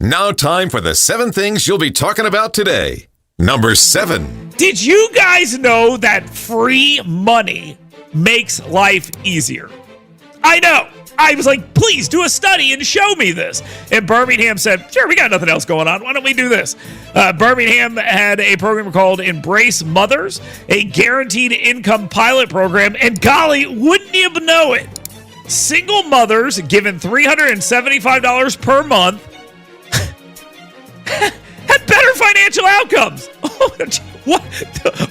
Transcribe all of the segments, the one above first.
Now time for the 7 things you'll be talking about today. Number 7. Did you guys know that free money makes life easier? I know. I was like, please do a study and show me this. And Birmingham said, sure, we got nothing else going on. Why don't we do this? Birmingham had a program called Embrace Mothers, a guaranteed income pilot program. And golly, wouldn't you know it? Single mothers given $375 per month had better financial outcomes. What?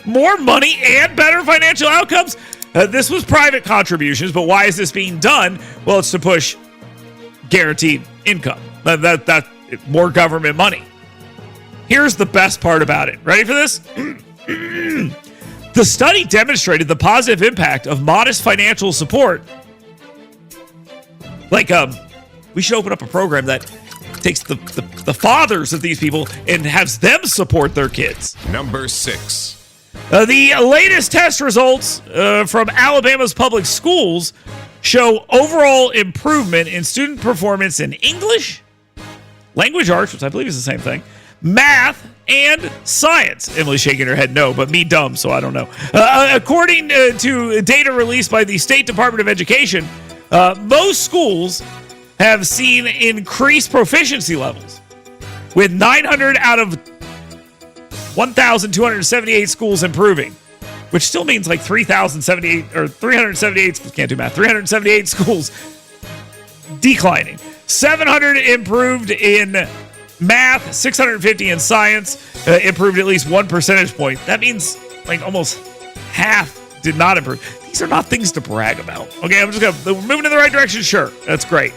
More money and better financial outcomes? This was private contributions, but why is this being done? Well, it's to push guaranteed income. That more government money. Here's the best part about it. Ready for this? The study demonstrated the positive impact of modest financial support. Like, we should open up a program that takes the fathers of these people and has them support their kids. Number 6. The latest test results from Alabama's public schools show overall improvement in student performance in English, language arts, which I believe is the same thing, math, and science. Emily's shaking her head no, but me dumb, so I don't know. According to data released by the State Department of Education, most schools have seen increased proficiency levels, with 900 out of 1,278 schools improving, which still means like 3,078 or 378. Can't do math. 378 schools declining. 700 improved in math. 650 in science. Improved at least 1 percentage point. That means like almost half did not improve. These are not things to brag about. Okay, we're moving in the right direction. Sure, that's great.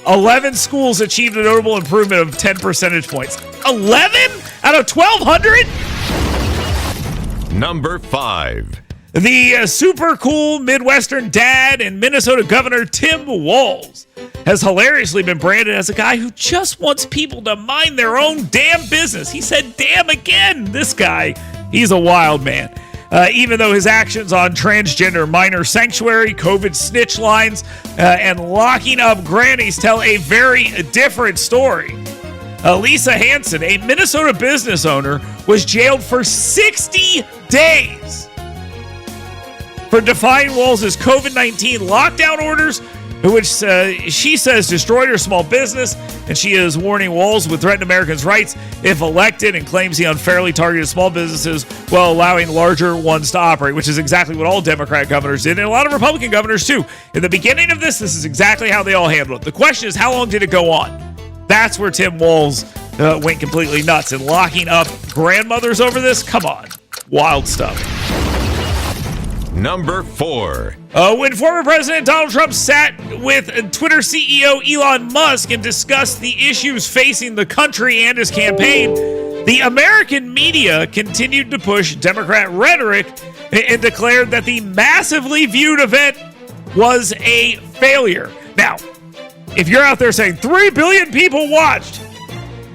11 schools achieved a notable improvement of 10 percentage points. 11 out of 1,200? Number 5. The super cool Midwestern dad and Minnesota Governor Tim Walz has hilariously been branded as a guy who just wants people to mind their own damn business. He said, damn again, this guy. He's a wild man. Even though his actions on transgender minor sanctuary, COVID snitch lines, and locking up grannies tell a very different story. Lisa Hansen, a Minnesota business owner, was jailed for 60 days for defying Walz's COVID-19 lockdown orders, which she says destroyed her small business, and she is warning Walz would threaten Americans' rights if elected, and claims he unfairly targeted small businesses while allowing larger ones to operate, which is exactly what all Democrat governors did, and a lot of Republican governors too. In the beginning of this is exactly how they all handled it. The question is, how long did it go on? That's where Tim Walz went completely nuts, and locking up grandmothers over this? Come on. Wild stuff. Number 4. When former President Donald Trump sat with Twitter CEO Elon Musk and discussed the issues facing the country and his campaign, the American media continued to push Democrat rhetoric and declared that the massively viewed event was a failure. Now, if you're out there saying 3 billion people watched,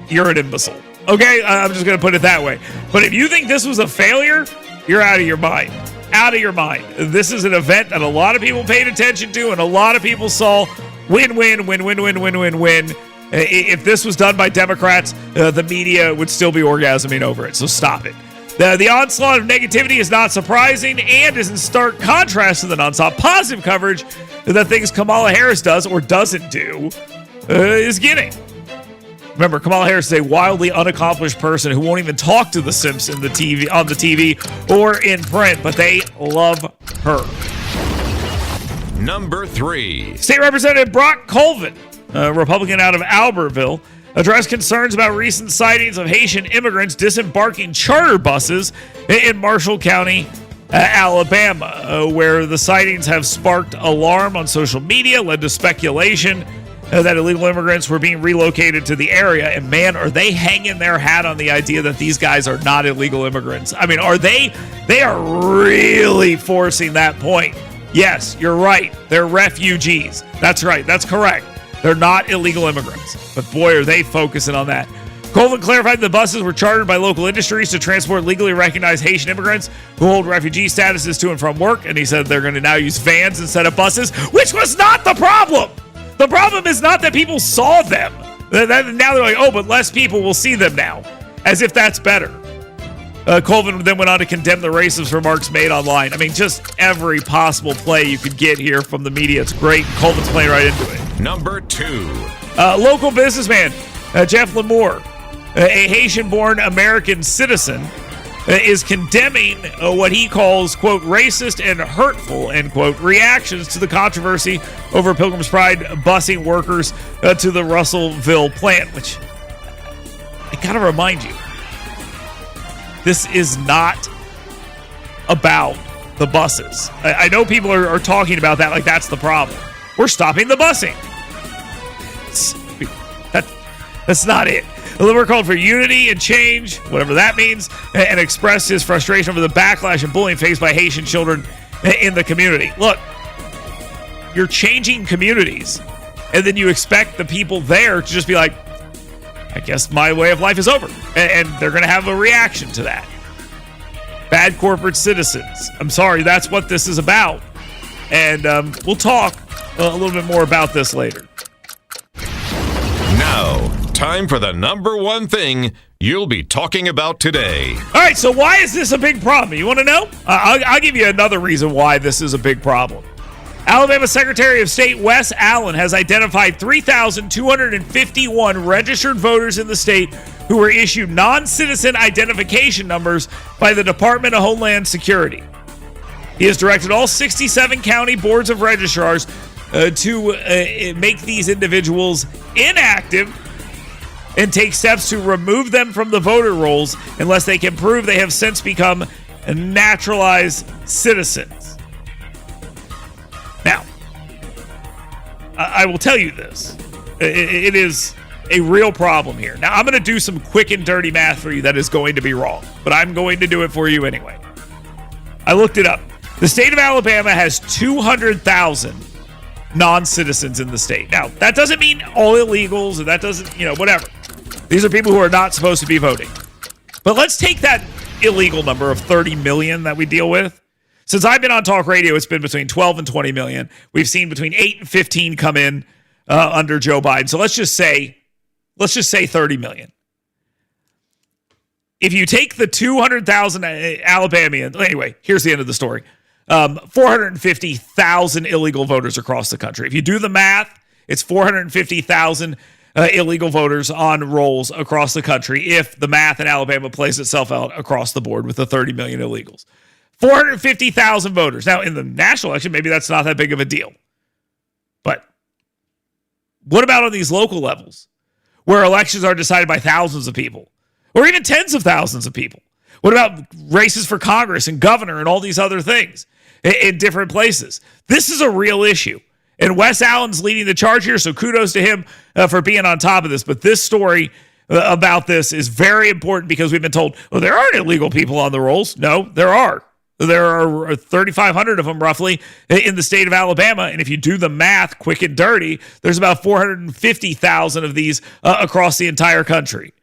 you're an imbecile. Okay? I'm just going to put it that way. But if you think this was a failure, you're out of your mind. Out of your mind. This is an event that a lot of people paid attention to, and a lot of people saw win-win. If this was done by Democrats, the media would still be orgasming over it. So stop it. The onslaught of negativity is not surprising and is in stark contrast to the nonstop positive coverage that things Kamala Harris does or doesn't do is getting. Remember, Kamala Harris is a wildly unaccomplished person who won't even talk to the simps on the TV or in print, but they love her. Number 3. State Representative Brock Colvin, a Republican out of Albertville, addressed concerns about recent sightings of Haitian immigrants disembarking charter buses in Marshall County, Alabama, where the sightings have sparked alarm on social media, led to speculation that illegal immigrants were being relocated to the area. And man, are they hanging their hat on the idea that these guys are not illegal immigrants. I mean, they are really forcing that point. Yes, you're right. They're refugees. That's right. That's correct. They're not illegal immigrants. But boy, are they focusing on that. Colvin clarified the buses were chartered by local industries to transport legally recognized Haitian immigrants who hold refugee statuses to and from work. And he said they're going to now use vans instead of buses, which was not the problem. The problem is not that people saw them. Now they're like, oh, but less people will see them now, as if that's better. Colvin then went on to condemn the racist remarks made online. I mean, just every possible play you could get here from the media. It's great. Colvin's playing right into it. Number 2. Local businessman Jeff Lemore, a Haitian-born American citizen, is condemning what he calls, quote, racist and hurtful, end quote, reactions to the controversy over Pilgrim's Pride busing workers to the Russellville plant, which I gotta remind you, this is not about the buses. I know people are talking about that like that's the problem. We're stopping the busing. That's not it. Lemore called for unity and change, whatever that means, and expressed his frustration over the backlash and bullying faced by Haitian children in the community. Look, you're changing communities, and then you expect the people there to just be like, I guess my way of life is over. And they're going to have a reaction to that. Bad corporate citizens. I'm sorry, that's what this is about. And we'll talk a little bit more about this later. Now, time for the number 1 thing you'll be talking about today. All right, so why is this a big problem? You want to know? I'll give you another reason why this is a big problem. Alabama Secretary of State Wes Allen has identified 3,251 registered voters in the state who were issued non-citizen identification numbers by the Department of Homeland Security. He has directed all 67 county boards of registrars to make these individuals inactive and take steps to remove them from the voter rolls unless they can prove they have since become naturalized citizens. Now, I will tell you this. It is a real problem here. Now, I'm going to do some quick and dirty math for you that is going to be wrong, but I'm going to do it for you anyway. I looked it up. The state of Alabama has 200,000 non-citizens in the state. Now, that doesn't mean all illegals, and that doesn't, whatever. These are people who are not supposed to be voting. But let's take that illegal number of 30 million that we deal with. Since I've been on talk radio, it's been between 12 and 20 million. We've seen between 8 and 15 come in under Joe Biden. So let's just say 30 million. If you take the 200,000 Alabamians, anyway, here's the end of the story. 450,000 illegal voters across the country. If you do the math, it's 450,000 illegal voters on rolls across the country if the math in Alabama plays itself out across the board with the 30 million illegals. 450,000 voters. Now, in the national election, maybe that's not that big of a deal. But what about on these local levels where elections are decided by thousands of people or even tens of thousands of people? What about races for Congress and governor and all these other things in different places? This is a real issue. And Wes Allen's leading the charge here, so kudos to him for being on top of this. But this story about this is very important because we've been told, well, there aren't illegal people on the rolls. No, there are. There are 3,500 of them roughly in the state of Alabama. And if you do the math quick and dirty, there's about 450,000 of these across the entire country.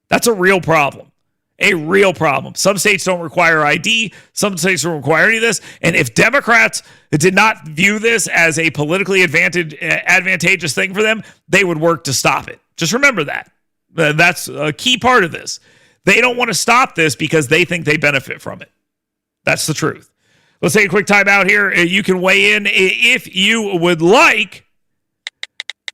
That's a real problem. A real problem. Some states don't require ID. Some states don't require any of this. And if Democrats did not view this as a politically advantageous thing for them, they would work to stop it. Just remember that. That's a key part of this. They don't want to stop this because they think they benefit from it. That's the truth. Let's take a quick time out here. You can weigh in if you would like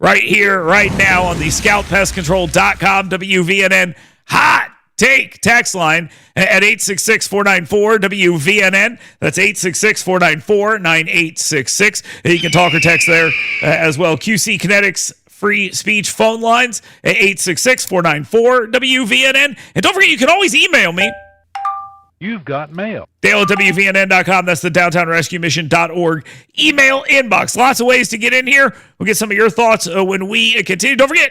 right here, right now on the scoutpestcontrol.com WVNN hot take text line at 866-494-WVNN. That's 866-494-9866. You can talk or text there as well. QC Kinetics free speech phone lines at 866-494-WVNN. And don't forget, you can always email me. You've got mail. Dale at WVNN.com. That's the downtownrescuemission.org email inbox. Lots of ways to get in here. We'll get some of your thoughts when we continue. Don't forget,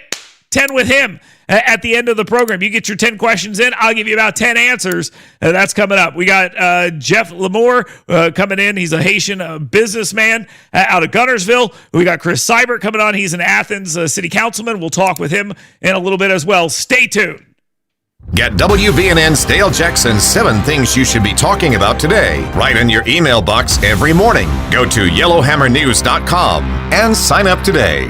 10 with him at the end of the program. You get your 10 questions in, I'll give you about 10 answers. That's coming up. We got Jeff Lemore coming in. He's a Haitian businessman out of Gunnersville. We got Chris Seibert coming on. He's an Athens city councilman. We'll talk with him in a little bit as well. Stay tuned. Get WVNN's Dale Jackson's 7 Things You Should Be Talking About Today right in your email box every morning. Go to yellowhammernews.com and sign up today.